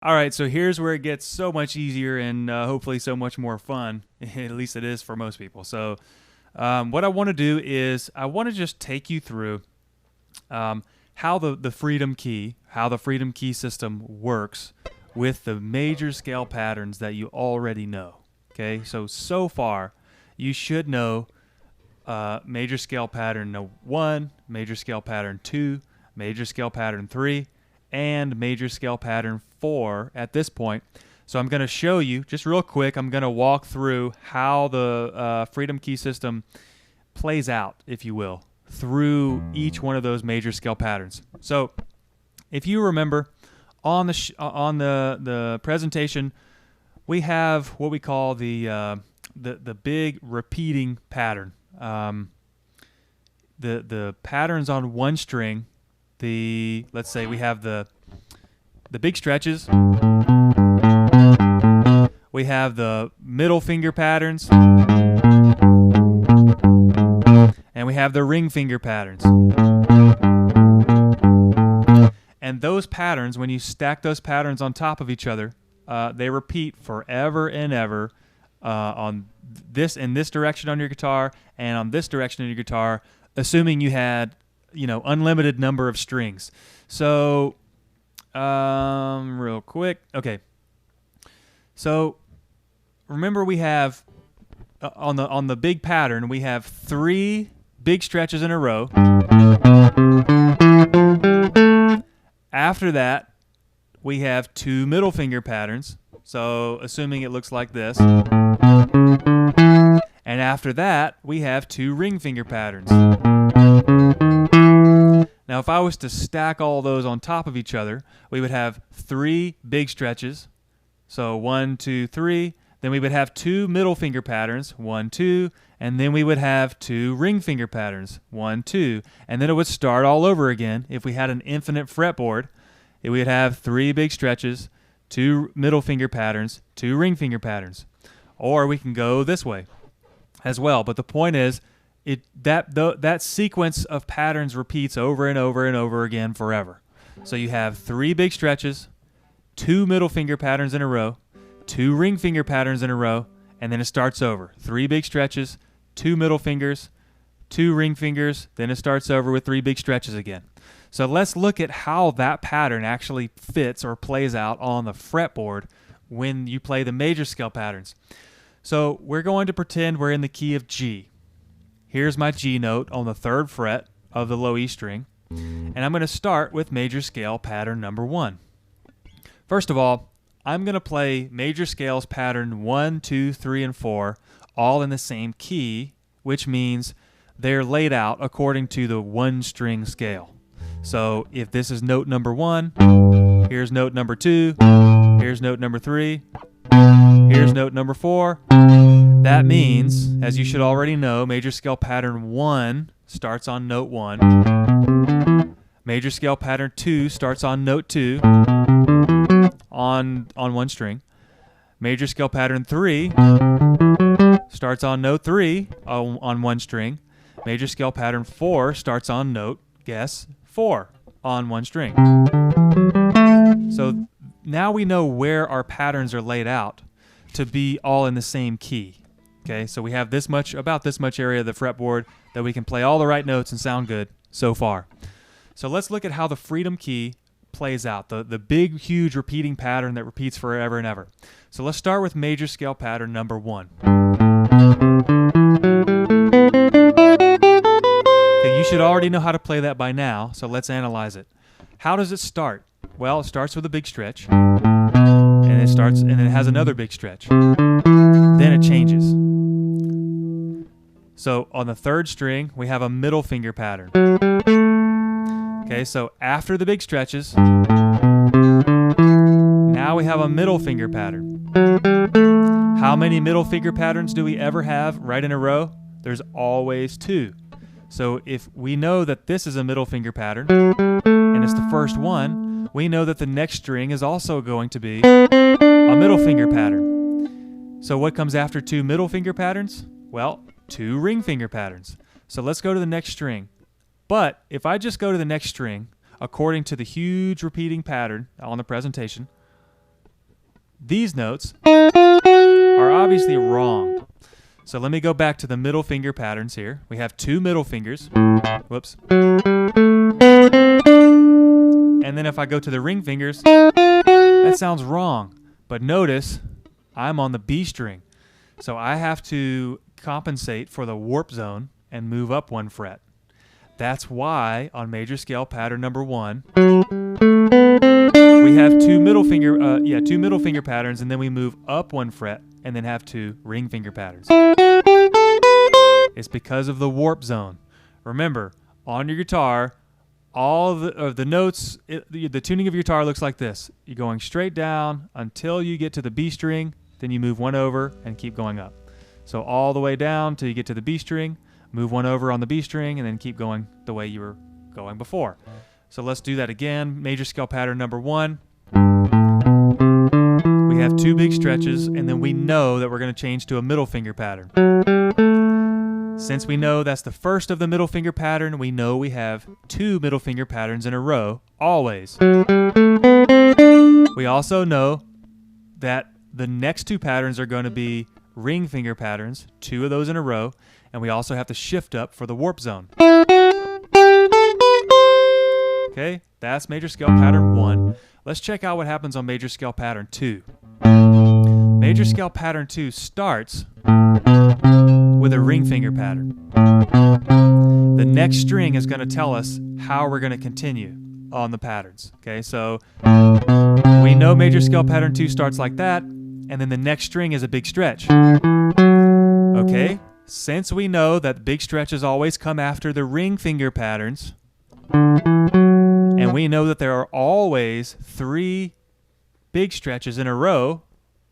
All right, so here's where it gets so much easier and hopefully so much more fun. At least it is for most people. So, what I want to do is I want to just take you through how the Freedom Key, how the Freedom Key system works with the major scale patterns that you already know. Okay, so far you should know major scale pattern 1, major scale pattern 2, major scale pattern 3, and major scale pattern 4 at this point. So I'm going to show you just real quick. I'm going to walk through how the Freedom Key system plays out, if you will, through each one of those major scale patterns. So if you remember on the presentation, we have what we call the big repeating pattern. The patterns on one string. Let's say we have the big stretches. We have the middle finger patterns, and we have the ring finger patterns. And those patterns, when you stack those patterns on top of each other, they repeat forever and ever on this in this direction on your guitar and on this direction on your guitar, assuming you had unlimited number of strings. So real quick, okay. So remember we have on the big pattern we have 3 big stretches in a row. After that, we have 2 middle finger patterns. So assuming it looks like this. And after that, we have 2 ring finger patterns. Now, if I was to stack all those on top of each other, we would have 3 big stretches. So 1, 2, 3. Then we would have 2 middle finger patterns, 1, 2. And then we would have 2 ring finger patterns, 1, 2. And then it would start all over again. If we had an infinite fretboard, we would have 3 big stretches, 2 middle finger patterns, 2 ring finger patterns. Or we can go this way as well. But the point is, that sequence of patterns repeats over and over and over again forever. So you have 3 big stretches, 2 middle finger patterns in a row, 2 ring finger patterns in a row, and then it starts over. 3 big stretches, 2 middle fingers, 2 ring fingers, then it starts over with 3 big stretches again. So let's look at how that pattern actually fits or plays out on the fretboard when you play the major scale patterns. So we're going to pretend we're in the key of G. Here's my G note on the 3rd fret of the low E string, and I'm going to start with major scale pattern number 1. First of all, I'm going to play major scales pattern 1, 2, 3, and 4 all in the same key, which means they're laid out according to the 1-string scale. So if this is note number 1, here's note number 2, here's note number 3, here's note number 4. That means, as you should already know, major scale pattern 1 starts on note 1. Major scale pattern 2 starts on note 2 on 1 string. Major scale pattern 3 starts on note 3 on 1 string. Major scale pattern 4 starts on note, guess, 4 on 1 string. So now we know where our patterns are laid out to be all in the same key. Okay, so we have about this much area of the fretboard that we can play all the right notes and sound good so far. So let's look at how the Freedom Key plays out, the big, huge repeating pattern that repeats forever and ever. So let's start with major scale pattern number 1. Okay, you should already know how to play that by now, so let's analyze it. How does it start? Well, it starts with a big stretch, and then it has another big stretch. Then it changes. So on the 3rd string, we have a middle finger pattern. Okay, so after the big stretches, now we have a middle finger pattern. How many middle finger patterns do we ever have right in a row? There's always 2. So if we know that this is a middle finger pattern, and it's the first one, we know that the next string is also going to be a middle finger pattern. So what comes after 2 middle finger patterns? Well, 2 ring finger patterns. So let's go to the next string. But if I just go to the next string, according to the huge repeating pattern on the presentation, these notes are obviously wrong. So let me go back to the middle finger patterns here. We have 2 middle fingers. Whoops. And then if I go to the ring fingers, that sounds wrong. But notice I'm on the B string. So I have to compensate for the warp zone and move up 1 fret. That's why on major scale pattern number 1, we have 2 middle finger patterns, and then we move up 1 fret and then have 2 ring finger patterns. It's because of the warp zone. Remember, on your guitar, all the notes, the tuning of your guitar looks like this. You're going straight down until you get to the B string, then you move 1 over and keep going up. So all the way down till you get to the B string, move 1 over on the B string, and then keep going the way you were going before. So let's do that again. Major scale pattern number 1. We have 2 big stretches, and then we know that we're going to change to a middle finger pattern. Since we know that's the first of the middle finger pattern, we know we have 2 middle finger patterns in a row, always. We also know that the next 2 patterns are going to be ring finger patterns, 2 of those in a row, and we also have to shift up for the warp zone. Okay, that's major scale pattern 1. Let's check out what happens on major scale pattern 2. Major scale pattern 2 starts with a ring finger pattern. The next string is going to tell us how we're going to continue on the patterns. Okay, so we know major scale pattern 2 starts like that, and then the next string is a big stretch. Okay, since we know that big stretches always come after the ring finger patterns, and we know that there are always 3 big stretches in a row,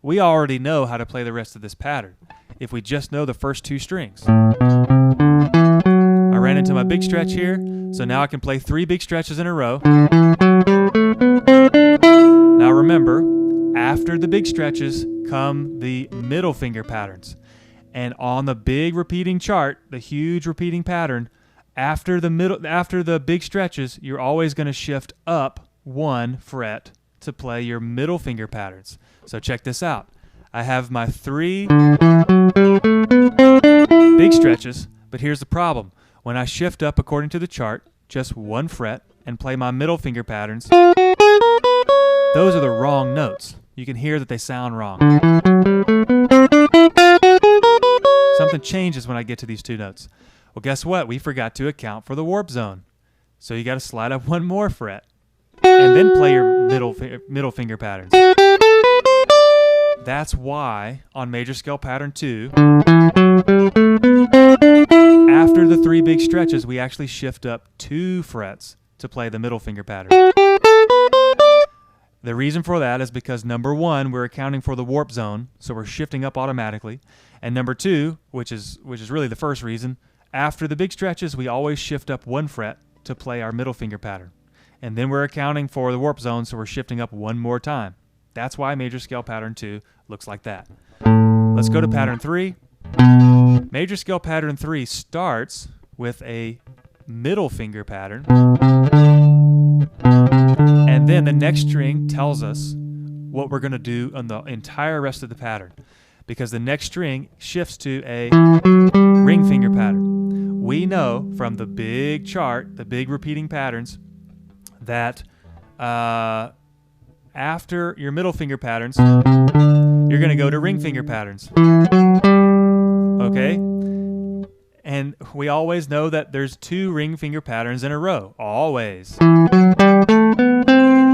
we already know how to play the rest of this pattern if we just know the first 2 strings. I ran into my big stretch here, so now I can play 3 big stretches in a row. Now remember, after the big stretches come the middle finger patterns. And on the big repeating chart, the huge repeating pattern, after the big stretches, you're always going to shift up 1 fret to play your middle finger patterns. So check this out. I have my 3 big stretches, but here's the problem. When I shift up according to the chart, just 1 fret, and play my middle finger patterns, those are the wrong notes. You can hear that they sound wrong. Something changes when I get to these 2 notes. Well, guess what? We forgot to account for the warp zone. So you got to slide up 1 more fret and then play your middle finger patterns. That's why on major scale pattern 2, after the 3 big stretches, we actually shift up 2 frets to play the middle finger pattern. The reason for that is because number 1, we're accounting for the warp zone, so we're shifting up automatically. And number 2, which is really the first reason, after the big stretches, we always shift up 1 fret to play our middle finger pattern. And then we're accounting for the warp zone, so we're shifting up 1 more time. That's why major scale pattern 2 looks like that. Let's go to pattern 3. Major scale pattern 3 starts with a middle finger pattern. And then the next string tells us what we're going to do on the entire rest of the pattern, because the next string shifts to a ring finger pattern. We know from the big chart, the big repeating patterns, that after your middle finger patterns, you're going to go to ring finger patterns. Okay? And we always know that there's 2 ring finger patterns in a row. Always.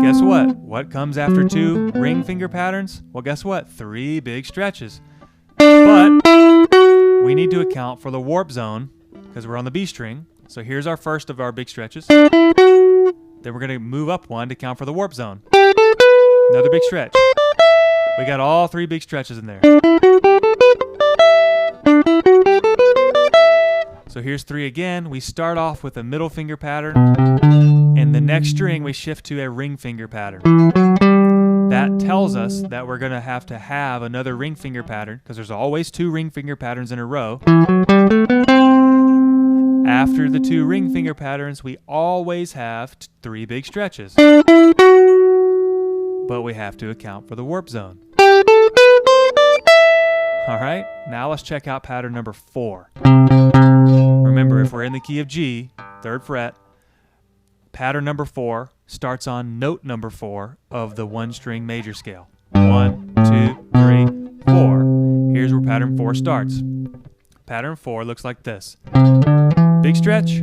Guess what? What comes after 2 ring finger patterns? Well, guess what? 3 big stretches. But we need to account for the warp zone because we're on the B string. So here's our first of our big stretches. Then we're going to move up 1 to count for the warp zone. Another big stretch. We got all 3 big stretches in there. So here's 3 again. We start off with a middle finger pattern, and the next string we shift to a ring finger pattern. That tells us that we're going to have another ring finger pattern, because there's always 2 ring finger patterns in a row. After the 2 ring finger patterns, we always have 3 big stretches. But we have to account for the warp zone. All right, now let's check out pattern number 4. Remember, if we're in the key of G, 3rd fret, pattern number 4 starts on note number 4 of the 1-string major scale. 1, 2, 3, 4. Here's where pattern 4 starts. Pattern 4 looks like this. Big stretch,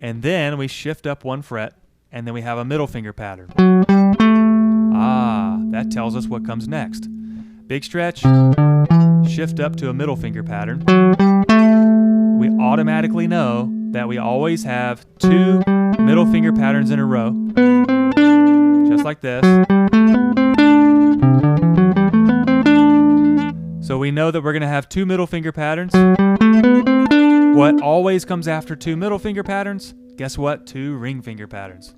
and then we shift up 1 fret, and then we have a middle finger pattern. That tells us what comes next. Big stretch, shift up to a middle finger pattern. We automatically know that we always have 2 middle finger patterns in a row, just like this. So we know that we're going to have 2 middle finger patterns. What always comes after 2 middle finger patterns? Guess what? 2 ring finger patterns.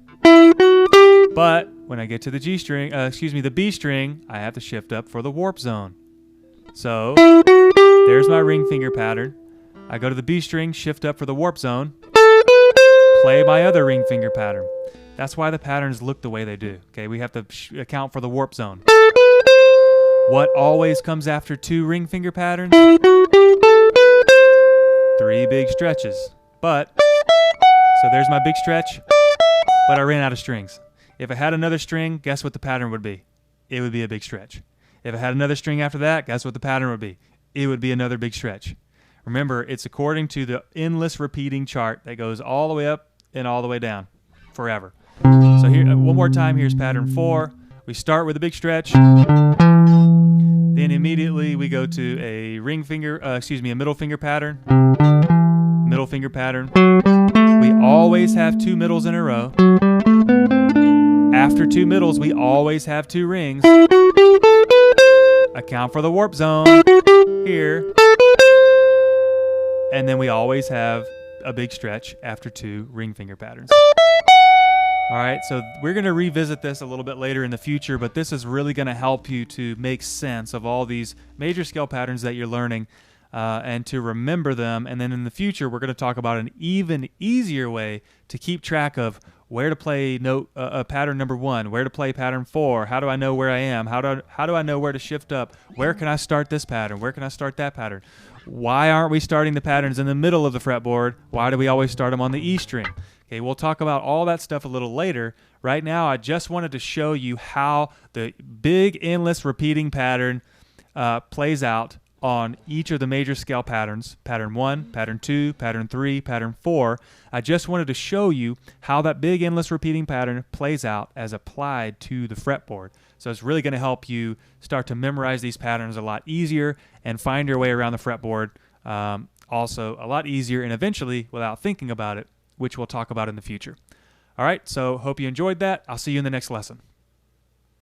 But when I get to the the B string, I have to shift up for the warp zone. So there's my ring finger pattern. I go to the B string, shift up for the warp zone, play my other ring finger pattern. That's why the patterns look the way they do. Okay, we have to account for the warp zone. What always comes after 2 ring finger patterns? 3 big stretches. So there's my big stretch, but I ran out of strings. If I had another string, guess what the pattern would be? It would be a big stretch. If I had another string after that, guess what the pattern would be? It would be another big stretch. Remember, it's according to the endless repeating chart that goes all the way up and all the way down forever. So here, one more time, here's pattern 4. We start with a big stretch. Then immediately we go to a a middle finger pattern. Middle finger pattern. We always have 2 middles in a row. After 2 middles, we always have 2 rings. Account for the warp zone here. And then we always have a big stretch after 2 ring finger patterns. All right, so we're going to revisit this a little bit later in the future, but this is really going to help you to make sense of all these major scale patterns that you're learning and to remember them. And then in the future, we're going to talk about an even easier way to keep track of where to play pattern number 1, where to play pattern 4, how do I know where I am, how do I know where to shift up, where can I start this pattern, where can I start that pattern, why aren't we starting the patterns in the middle of the fretboard, why do we always start them on the E string. Okay, we'll talk about all that stuff a little later. Right now, I just wanted to show you how the big endless repeating pattern plays out on each of the major scale patterns, pattern 1, pattern 2, pattern 3, pattern 4. I just wanted to show you how that big endless repeating pattern plays out as applied to the fretboard. So it's really going to help you start to memorize these patterns a lot easier and find your way around the fretboard also a lot easier and eventually without thinking about it, which we'll talk about in the future. All right, so hope you enjoyed that. I'll see you in the next lesson.